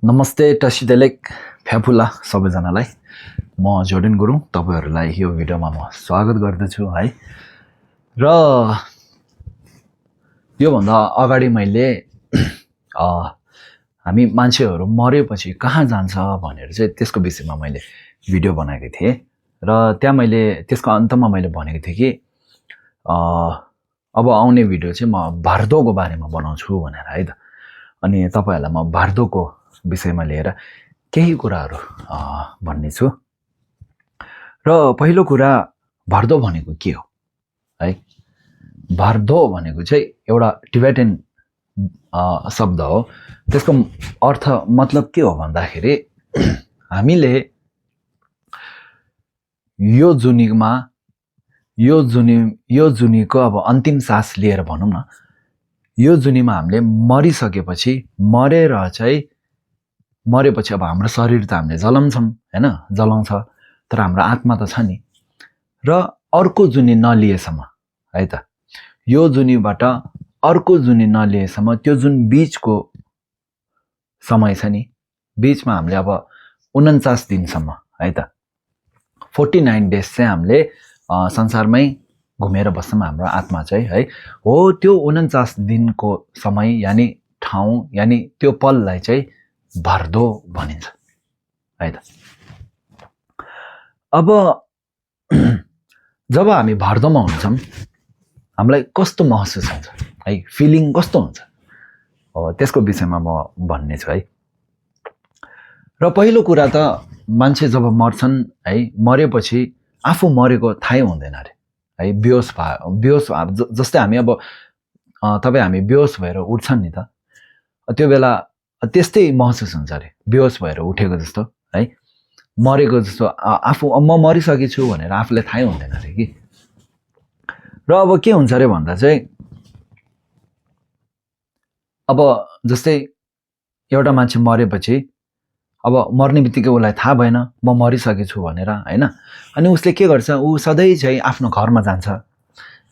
नमस्ते टसिदेलेक फ्याफुला सबैजनालाई म जोर्डेन गुरुङ तपाईहरुलाई यो भिडियोमा म स्वागत गर्दछु है। र यो भन्दा अगाडि मैले हामी मान्छेहरु मरेपछि कहाँ जान्छ भनेर चाहिँ त्यसको विषयमा मैले भिडियो बनाएको थिएँ र त्यहाँ मैले त्यसको अन्तमा मैले भनेको थिएँ कि अब आउने भिडियो चाहिँ म भारदोको बारेमा बनाउँछु भनेर है त। अनि तपाईहरुलाई म भारदोको विषयमा लिएर केही कुराहरु भन्ने छु। र पहिलो कुरा भारदो भनेको के हो है। भारदो भनेको चाहिँ एउटा टिबेटन शब्द हो। त्यसको अर्थ मतलब के हो भन्दाखेरि हामीले यो जुनीको अब अन्तिम सास लिएर भनौं न, यो जुनीमा हामीले मरिसकेपछि मरेपछि अब हाम्रो शरीर त हामीले जलाउँछौं हैन, जलाउँछ, तर हाम्रो आत्मा त छ नि। र अर्को जुनी नलिएसम्म है त, यो जुनीबाट अर्को जुनी नलिएसम्म त्यो जुन बीचको समय छ नि, बीचमा हामीले अब 49 दिनसम्म है त, 49 डेज चाहिँ हामीले संसारमै घुमेर बस्छौं हाम्रो आत्मा चाहिँ है। हो त्यो 49 दिनको समय यानी ठाउँ यानी त्यो पललाई चाहिँ भारदो भनिन्छ है त। अब जब हामी भारदोमा हुन्छौं हामीलाई कस्तो महसुस हुन्छ है, फिलिङ कस्तो हुन्छ, त्यसको विषयमा म भन्ने छु है। र पहिलो कुरा त मान्छे जब मर्छन् है, मरेपछि आफू मरेको थाहै हुँदैन रे है। बेहोस जस्तै हामी अब हामी बेहोस भएर उठ्छन् नि त, त्यो बेला त्यस्तै महसुस हुन्छ रे, बेहोस भएर उठेको जस्तो है, मरेको जस्तो आफू म मरिसकेछु भनेर आफूलाई थाहै हुँदैन रे कि। र अब के हुन्छ रे भन्दा चाहिँ अब जस्तै एउटा मान्छे मरेपछि अब मर्ने बित्तिकै उलाई थाहा भएन म मरिसकेछु भनेर हैन। अनि उसले के गर्छ, उ सधैँ चाहिँ आफ्नो घरमा जान्छ,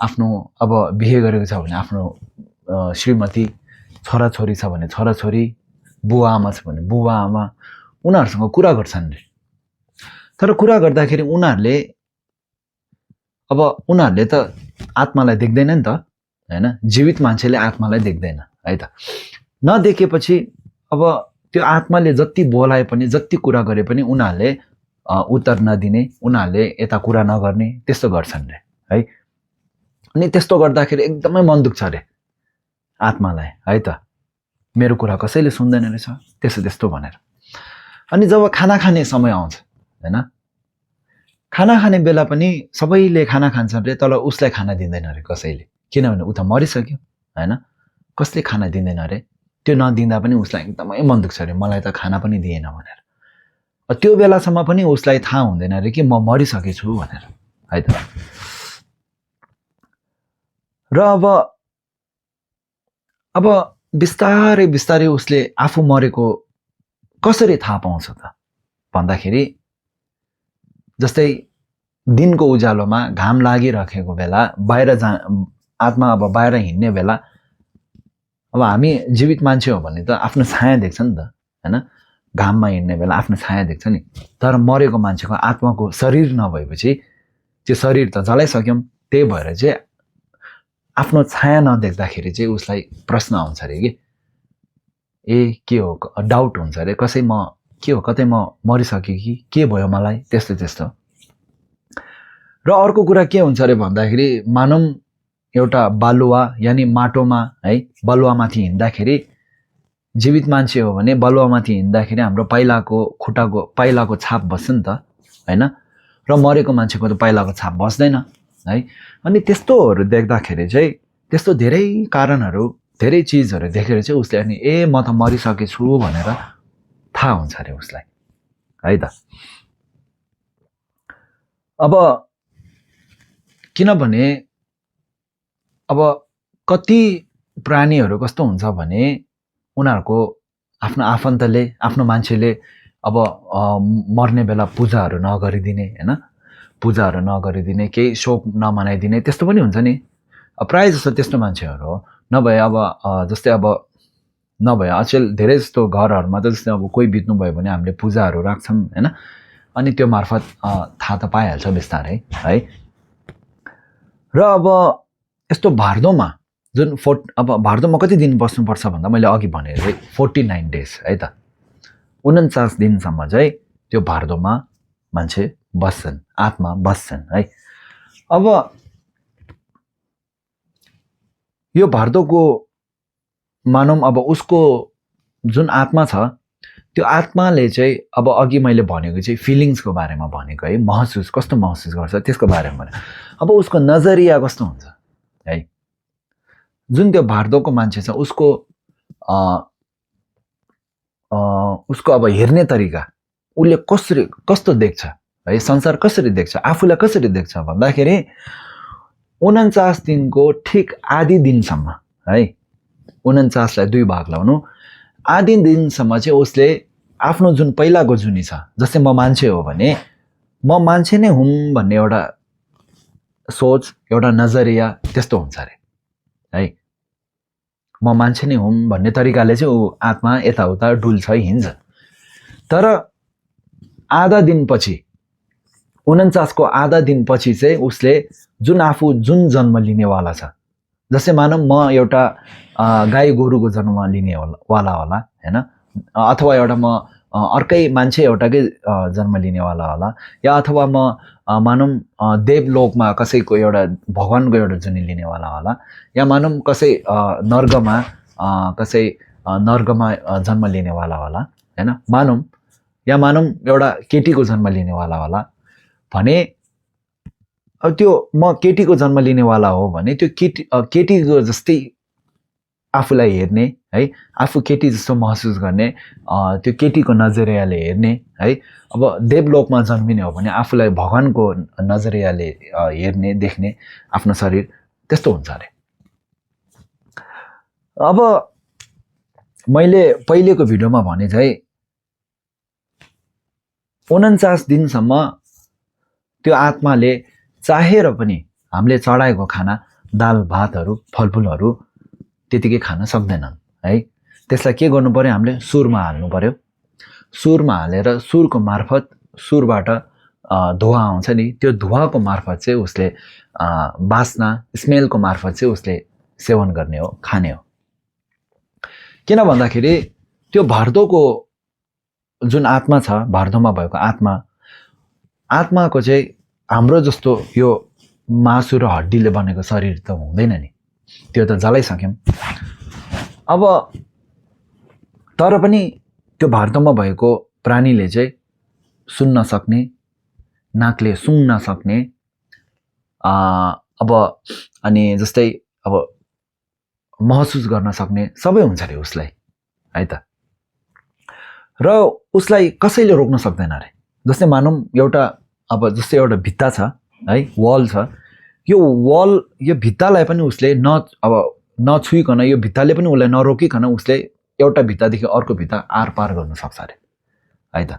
आफ्नो अब बिहे गरेको छ भने आफ्नो श्रीमती, छोराछोरी छ भने छोराछोरी, बुवा आमा छ भने बुवा आमा, उनीहरुसँग कुरा गर्छन् रे। तर कुरा गर्दाखेरि उनीहरुले त आत्मालाई देख्दैन नि त हैन, जीवित मान्छेले आत्मालाई देख्दैन है त। नदेखेपछि अब त्यो आत्माले जति बोलाए पनि जति कुरा गरे पनि उनीहरुले उत्तर नदिने, उनीहरुले यता कुरा नगर्ने, त्यस्तो गर्छन् रे है। अनि त्यस्तो गर्दाखेरि एकदमै मन दुख्छ रे आत्मालाई है त, मेरो कुरा कसैले सुन्दैन रहेछ त्यस्तो भनेर। अनि जब खाना खाने समय आउँछ हैन, खाना खाने बेला पनि सबैले खाना खान्छन् रे, तर उसलाई खाना दिँदैन रे कसैले, किनभने उ त मरिसक्यो हैन, कसले खाना दिँदैन रे। त्यो नदिँदा पनि उसलाई एकदमै मन दुख्छ रे, मलाई त खाना पनि दिएन भनेर। त्यो बेलासम्म पनि उसलाई थाहा हुँदैन रे कि म मरिसकेछु भनेर है त। र अब बिस्तारै बिस्तारै उसले आफू मरेको कसरी थाहा पाउँछ त भन्दाखेरि, जस्तै दिनको उज्यालोमा घाम लागिरहेको बेला आत्मा अब बाहिर हिँड्ने बेला, अब हामी जीवित मान्छे हो भने त आफ्नो छाया देख्छ नि त हैन, घाममा हिँड्ने बेला आफ्नो छाया देख्छ नि। तर मरेको मान्छेको आत्माको शरीर नभएपछि त्यो शरीर त जलाइसक्यौं, त्यही भएर चाहिँ आफ्नो छाया नदेख्दाखेरि चाहिँ उसलाई प्रश्न आउँछ रे कि के हो, डाउट हुन्छ रे, कसै म के हो, कतै म मरिसके कि के भयो मलाई, त्यस्तो। र अर्को कुरा के हुन्छ रे भन्दाखेरि, मानव एउटा बालुवा यानी माटोमा है, बलुवामाथि हिँड्दाखेरि, जीवित मान्छे हो भने बलुवामाथि हिँड्दाखेरि हाम्रो खुट्टाको पाइलाको छाप बस्छ नि त हैन, र मरेको मान्छेको त पाइलाको छाप बस्दैन है। अनि त्यस्तोहरु देख्दाखेरि चाहिँ, त्यस्तो धेरै कारणहरु, धेरै चीजहरु देखेर चाहिँ उसले अनि म त मरिसकेछु भनेर थाहा हुन्छ रे उसलाई है त। अब किनभने अब कति प्राणीहरु कस्तो हुन्छ भने उनीहरुको आफ्नो आफन्तले, आफ्नो मान्छेले अब मर्ने बेला पूजाहरु नगरिदिने हैन, पूजाहरु नगरिदिने, केही शोक नमनाइदिने, त्यस्तो पनि हुन्छ नि। प्राय जस्तो त्यस्तो मान्छेहरु हो। नभए अब जस्तै अब नभए अचेल धेरै जस्तो घरहरूमा त जस्तै अब कोही बित्नु भयो भने हामीले पूजाहरू राख्छौँ हैन, अनि त्यो मार्फत थाहा त पाइहाल्छ बिस्तारै है। र अब यस्तो भारदोमा जुन अब भारदोमा कति दिन बस्नुपर्छ भन्दा मैले अघि भने 49 डेज है त, 49 दिनसम्म चाहिँ त्यो भारदोमा मान्छे बस्छन्, आत्मा बस्छन् है। अब यो भारदोको मानौँ अब उसको जुन आत्मा छ त्यो आत्माले चाहिँ अब अघि मैले भनेको चाहिँ फिलिङ्सको बारेमा भनेको है, महसुस कस्तो महसुस गर्छ त्यसको बारेमा भने। अब उसको नजरिया कस्तो हुन्छ है, जुन त्यो भारदोको मान्छे छ उसको उसको अब हेर्ने तरिका, उसले कस्तो देख्छ है, संसार कसरी देख्छ, आफूलाई कसरी देख्छ भन्दाखेरि 49 दिनको ठिक आधी दिनसम्म है, 49 लाई 2 भाग लाउनु, आधी दिनसम्म चाहिँ उसले आफ्नो जुन पहिलाको जुनी छ, जस्तै म मान्छे हो भने म मान्छे नै हुँ भन्ने एउटा सोच, एउटा नजरिया त्यस्तो हुन्छ अरे है। म मान्छे नै हुँ भन्ने तरिकाले चाहिँ ऊ आत्मा यताउता डुल्छ हिँड्छ। तर आधा दिनपछि 49 को आधा दिनपछि चाहिँ उसले जुन आफू जुन जन्म लिनेवाला छ, जस्तै मानौँ म एउटा गाई गोरुको जन्म लिनेवाला होला हैन, अथवा एउटा म अर्कै मान्छे एउटाकै जन्म लिनेवाला होला, या अथवा म मानौँ देवलोकमा कसैको एउटा भगवानको एउटा जुनी लिनेवाला होला, या मानौँ कसै नर्गमा जन्म लिनेवाला होला हैन, मानौँ या मानौँ एउटा केटीको जन्म लिनेवाला होला भने, अब त्यो म केटीको जन्म लिनेवाला हो भने त्यो केटीको जस्तै आफूलाई हेर्ने है, आफू केटी जस्तो महसुस गर्ने, त्यो केटीको नजरियाले हेर्ने है। अब देवलोकमा जन्मिने हो भने आफूलाई भगवानको नजरियाले हेर्ने देख्ने आफ्नो शरीर त्यस्तो हुन्छ अरे। अब मैले पहिलेको भिडियोमा भने चाहिँ 49 दिनसम्म त्यो आत्माले चाहेर पनि हामीले चढाएको खाना दाल भातहरू फलफुलहरू त्यतिकै खान सक्दैनन् है। त्यसलाई के गर्नु पर्यो, हामीले सुरमा हाल्नु पर्यो। सुरमा हालेर सुरको मार्फत, सुरबाट धुवा आउँछ नि, त्यो धुवाको मार्फत चाहिँ उसले बास्ना स्मेलको मार्फत चाहिँ उसले सेवन गर्ने हो, खाने हो। किन भन्दाखेरि त्यो भारदोको जुन आत्मा छ, भारदोमा भएको आत्माको चाहिँ हाम्रो जस्तो यो मासु र हड्डीले बनेको शरीर त हुँदैन नि, त्यो त जलाइसक्यौँ। अब तर पनि त्यो भारदोमा भएको प्राणीले चाहिँ सुन्न सक्ने, नाकले सुँघ्न सक्ने, अब अनि जस्तै अब महसुस गर्न सक्ने सबै हुन्छ अरे उसलाई है त। र उसलाई कसैले रोक्न सक्दैन अरे। जस्तै मानौँ एउटा अब जस्तै एउटा भित्ता छ है, वाल छ, यो भित्तालाई पनि उसले नछुइकन, यो भित्ताले पनि उसलाई नरोकिकन उसले एउटा भित्तादेखि अर्को भित्ता आर पार गर्न सक्छ अरे है त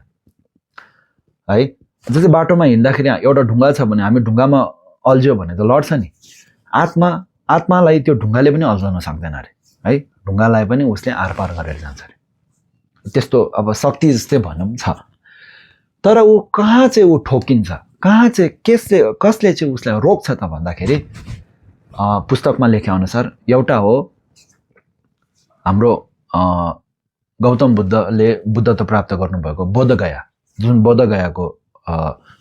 है। जस्तै बाटोमा हिँड्दाखेरि एउटा ढुङ्गा छ भने हामी ढुङ्गामा अल्झ्यो भने त लड्छ नि, आत्मालाई त्यो ढुङ्गाले पनि अल्झाउन सक्दैन अरे है, ढुङ्गालाई पनि उसले आर पार गरेर जान्छ अरे। त्यस्तो अब शक्ति जस्तै भनौँ छ। तर ऊ कहाँ चाहिँ ऊ ठोकिन्छ, कहाँ चाहिँ कसले चाहिँ उसलाई रोक्छ त भन्दाखेरि पुस्तकमा लेखे अनुसार एउटा हो हाम्रो गौतम बुद्धले बुद्धत्व प्राप्त गर्नुभएको बोधगया, जुन बोधगयाको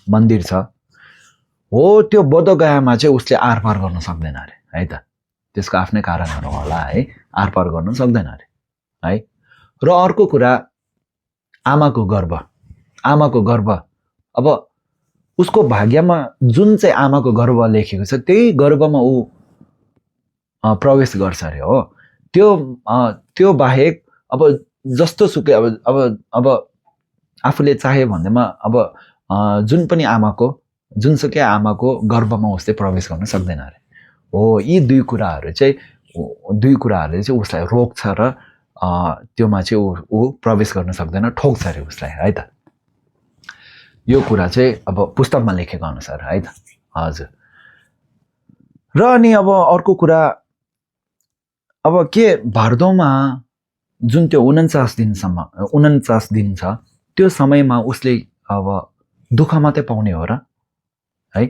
मन्दिर छ हो, त्यो बोधगयामा चाहिँ उसले आरपार गर्न सक्दैन अरे है त। त्यसको आफ्नै कारणहरू होला है, आरपार गर्न सक्दैन अरे है। र अर्को कुरा आमाको गर्भ, अब उसको भाग्यमा जुन चाहिँ आमाको गर्भ लेखेको छ त्यही गर्भमा ऊ प्रवेश गर्छ अरे हो। त्यो बाहेक अब जस्तो सुकै अब आफूले चाहे भन्दैमा अब जुनसुकै आमाको गर्भमा उसले प्रवेश गर्न सक्दैन अरे हो। यी दुई कुराहरूले चाहिँ उसलाई रोक्छ र त्योमा चाहिँ ऊ प्रवेश गर्न सक्दैन, ठोक्छ अरे उसलाई है त। यो कुरा चाहिँ अब पुस्तकमा लेखेको अनुसार है त। हजुर। र अनि अब अर्को कुरा, अब के भारदोमा जुन त्यो 49 दिन छ त्यो समयमा उसले अब दुःख मात्रै पाउने हो र है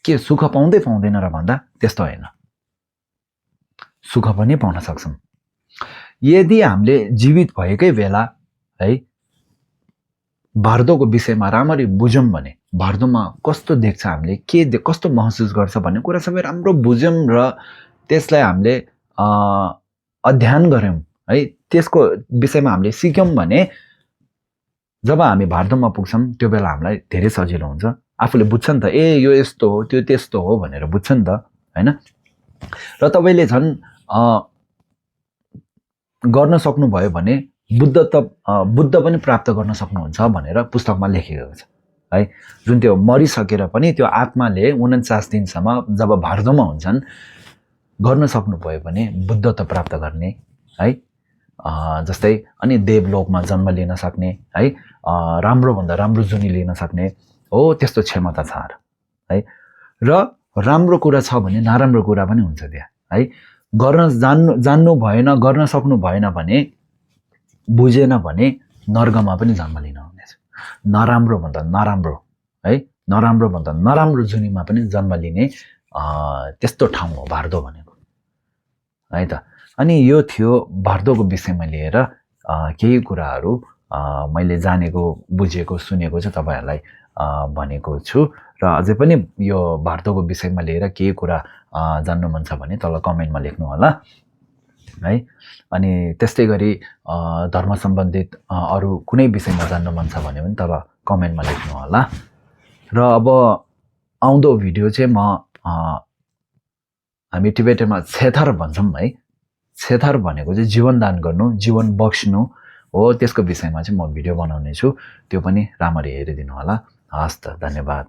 के सुख पाउँदैन र भन्दा त्यस्तो होइन सुख पनि पाउन सक्छौँ यदि हामीले जीवित भएकै बेला है भारतको विषयमा राम्ररी बुझौँ भने भारतमा कस्तो देख्छ हामीले कस्तो महसुस गर्छ भन्ने कुरा सबै राम्रो बुझौँ र त्यसलाई हामीले अध्ययन गऱ्यौँ है त्यसको विषयमा हामीले सिक्यौँ भने जब हामी भारतमा पुग्छौँ त्यो बेला हामीलाई धेरै सजिलो हुन्छ आफूले बुझ्छ नि त यो यस्तो हो त्यो त्यस्तो हो भनेर बुझ्छ नि त हैन र तपाईले झन् गर्न सक्नुभयो भने बुद्ध पनि प्राप्त गर्न सक्नुहुन्छ भनेर पुस्तकमा लेखिएको छ है जुन त्यो मरिसकेर पनि त्यो आत्माले 49 दिनसम्म जब भारतमा हुन्छन् गर्न सक्नुभयो भने बुद्धत्व प्राप्त गर्ने है जस्तै अनि देवलोकमा जन्म लिन सक्ने है राम्रो भन्दा राम्रो जुनी लिन सक्ने हो त्यस्तो क्षमता छ है र राम्रो कुरा छ भने नराम्रो कुरा पनि हुन्छ त्यहाँ है गर्न जान्नु भएन गर्न सक्नु भएन भने बुझेन भने नर्कमा पनि जन्म लिन हुनेछ नराम्रो भन्दा नराम्रो है नराम्रो भन्दा नराम्रो जुनीमा पनि जन्म लिने त्यस्तो ठाउँ हो भारत भनेको है त अनि यो थियो भारतको विषयमा लिएर केही कुराहरू मैले जानेको बुझेको सुनेको चाहिँ तपाईहरुलाई भनेको छु र अझै पनि यो भारतको विषयमा लिएर केही कुरा जान्नु मन छ भने तल कमेन्टमा लेख्नु होला है अनि त्यस्तै गरी धर्म सम्बन्धित अरु कुनै विषयमा जान्नु मन छ भने पनि तल कमेन्टमा लेख्नु होला र अब आउँदो भिडियो चाहिँ म हामी टिबेटमा छेथर भन्छौं है छेथर भनेको चाहिँ जीवन दान गर्नु जीवन बक्स्नु हो त्यसको विषयमा चाहिँ म भिडियो बनाउने छु त्यो पनि राम्ररी हेरिदिनु होला हस् त धन्यवाद